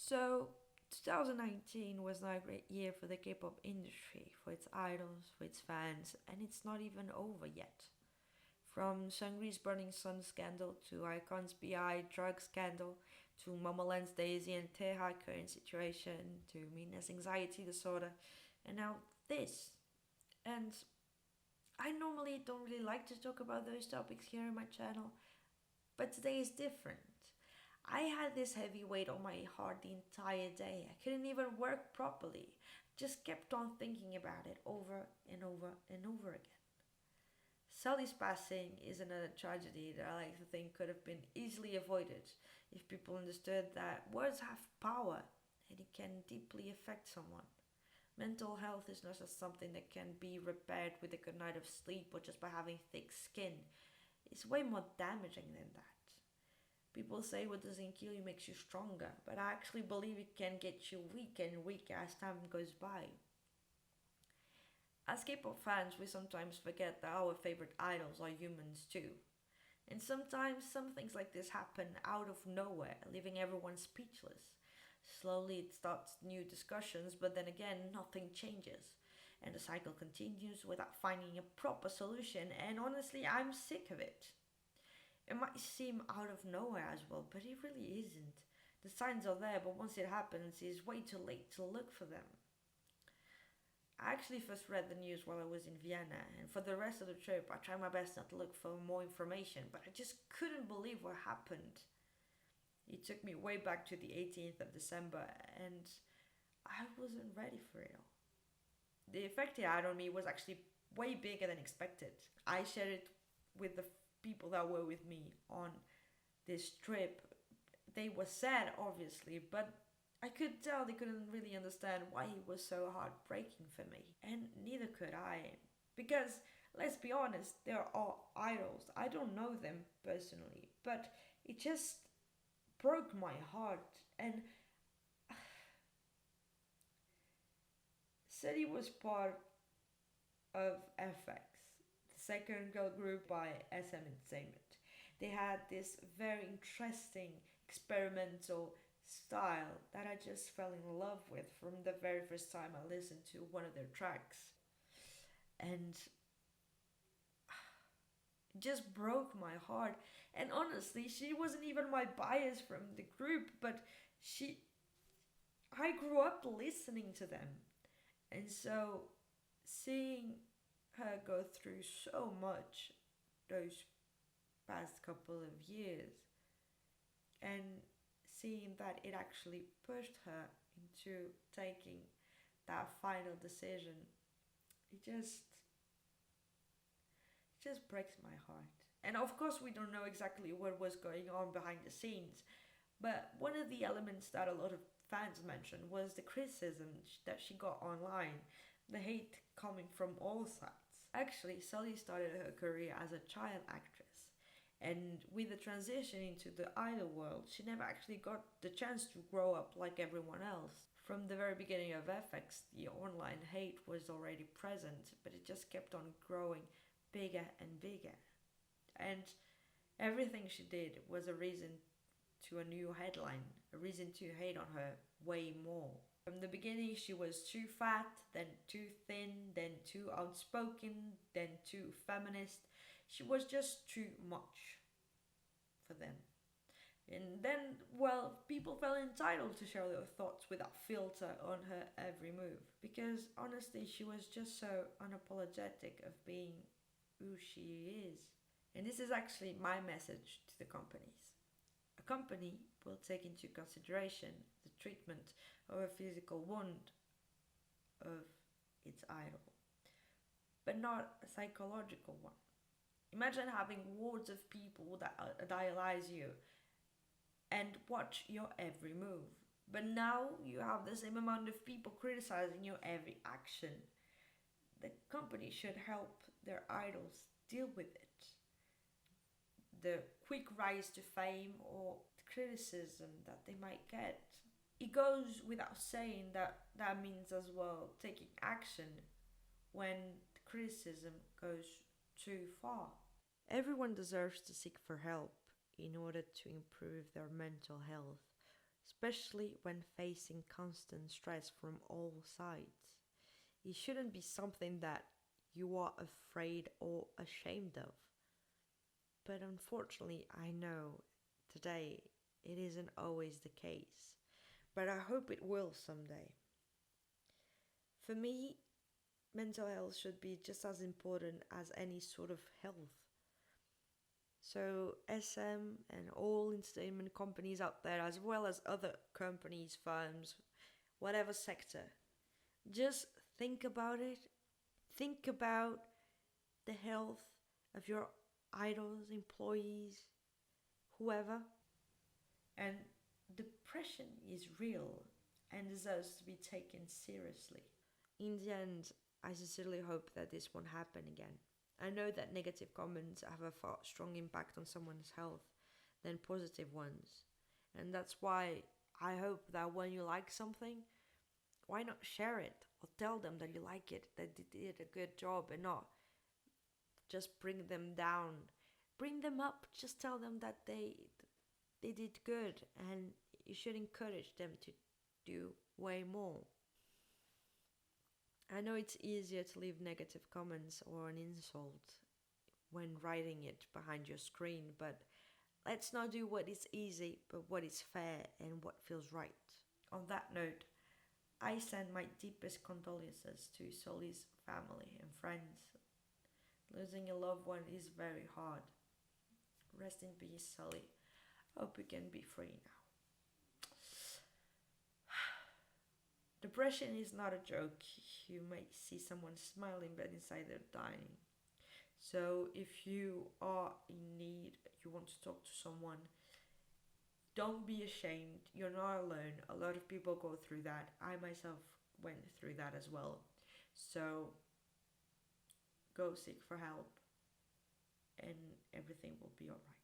So, 2019 was not a great year for the K-pop industry, for its idols, for its fans, and it's not even over yet. From Seungri's Burning Sun scandal to iKON's BI drug scandal to Momoland's Daisy and Taeha current situation to Mina's anxiety disorder, and now this. And I normally don't really like to talk about those topics here on my channel, but today is different. I had this heavy weight on my heart the entire day. I couldn't even work properly. Just kept on thinking about it over and over and over again. Sully's passing is another tragedy that I like to think could have been easily avoided if people understood that words have power and it can deeply affect someone. Mental health is not just something that can be repaired with a good night of sleep or just by having thick skin. It's way more damaging than that. People say what doesn't kill you makes you stronger, but I actually believe it can get you weaker and weaker as time goes by. As K-pop fans, we sometimes forget that our favorite idols are humans too. And sometimes some things like this happen out of nowhere, leaving everyone speechless. Slowly it starts new discussions, but then again, nothing changes. And the cycle continues without finding a proper solution, and honestly, I'm sick of it. It might seem out of nowhere as well, but it really isn't. The signs are there, but once it happens, it's way too late to look for them. I actually first read the news while I was in Vienna, and for the rest of the trip, I tried my best not to look for more information, but I just couldn't believe what happened. It took me way back to the 18th of December, and I wasn't ready for it all. The effect it had on me was actually way bigger than expected. I shared it with the people that were with me on this trip. They were sad, obviously, but I could tell they couldn't really understand why it was so heartbreaking for me. And neither could I. Because, let's be honest, they're all idols. I don't know them personally, but it just broke my heart. And City was part of FX, the second girl group by SM Entertainment. They had this very interesting experimental style that I just fell in love with from the very first time I listened to one of their tracks. And it just broke my heart. And honestly, she wasn't even my bias from the group, but she I grew up listening to them. And so seeing her go through so much those past couple of years and seeing that it actually pushed her into taking that final decision, it just breaks my heart. And of course, we don't know exactly what was going on behind the scenes, but one of the elements that a lot of fans mentioned was the criticism that she got online, the hate coming from all sides. Actually, Sully started her career as a child actress, and with the transition into the idol world, she never actually got the chance to grow up like everyone else. From the very beginning of FX, the online hate was already present, but it just kept on growing bigger and bigger. And everything she did was a reason to a new headline, a reason to hate on her way more. From the beginning, she was too fat, then too thin, then too outspoken, then too feminist. She was just too much for them. And then, well, people felt entitled to share their thoughts without filter on her every move. Because honestly, she was just so unapologetic of being who she is. And this is actually my message to the companies. A company will take into consideration the treatment of a physical wound of its idol, but not a psychological one. Imagine having hordes of people that idealize you and watch your every move. But now you have the same amount of people criticizing your every action. The company should help their idols deal with it. The quick rise to fame or the criticism that they might get. It goes without saying that that means as well taking action when the criticism goes too far. Everyone deserves to seek for help in order to improve their mental health, especially when facing constant stress from all sides. It shouldn't be something that you are afraid or ashamed of. But unfortunately, I know today it isn't always the case. But I hope it will someday. For me, mental health should be just as important as any sort of health. So, SM and all entertainment companies out there, as well as other companies, firms, whatever sector, just think about it. Think about the health of your idols, employees, whoever. And depression is real and deserves to be taken seriously. In the end, I sincerely hope that this won't happen again. I know that negative comments have a far strong impact on someone's health than positive ones. And that's why I hope that when you like something, why not share it or tell them that you like it, that they did a good job, and not just bring them down. Bring them up, just tell them that they did good, and you should encourage them to do way more. I know it's easier to leave negative comments or an insult when writing it behind your screen, but let's not do what is easy, but what is fair and what feels right. On that note, I send my deepest condolences to Sulli's family and friends. Losing a loved one is very hard. Rest in peace, Sully. Hope you can be free now. Depression is not a joke. You may see someone smiling, but inside they're dying. So if you are in need, you want to talk to someone, don't be ashamed. You're not alone. A lot of people go through that. I myself went through that as well. So go seek for help and everything will be alright.